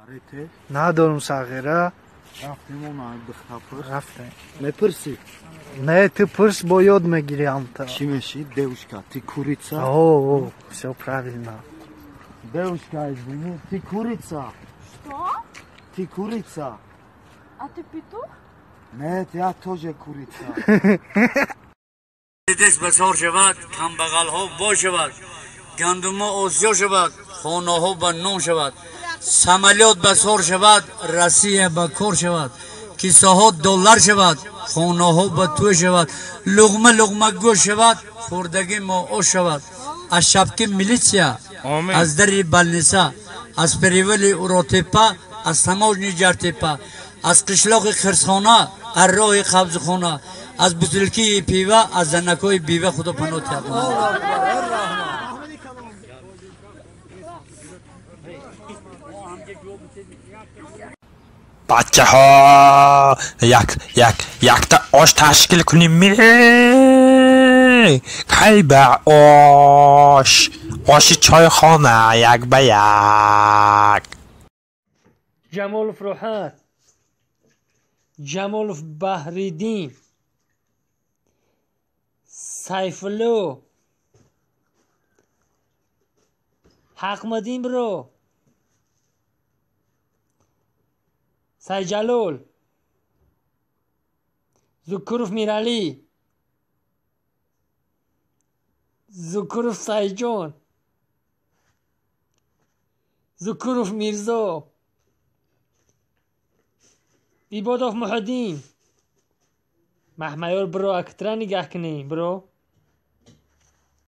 آره ندارم ساغره. رفتیم اومد بخطاپرس. رفتیم. مپرسی. نه تو پرس با یاد میگیریم تا. چی میشی؟ Девушка, ты курица? О, все правильно. Девушка, извини, ты курица? Что? Ты курица? А ты петух? Нет, я тоже курица. دست بسار شود کم بغل ها وا شود گندم آسیا شود خانه ها بنام شود سمالیات بسار شود رسی به کار شود کیسه ها دلار شود خانه ها به تو شود لغمه لغمه گوش شود خوردگی ما آش شود از شبکه میلیسیا از دری بلنسا از پریولی اوراتپا از تماجنی جرتپا از قشلاق خرسخانه از راه قبضخانه از بزرگی پیوه از زنکای بیوه خدا پناه تیاد بچه ها یک تا آش تشکیل کنیم کی به آش چای خانه یک به یک جمال فروحات جمال بحریدین سیفلو حقمدین برو سیجلول زکروف میرالی زکروف سیجون زکروف میرزا بیبادوف محدین محمیار برو اکترا نگه کنی برو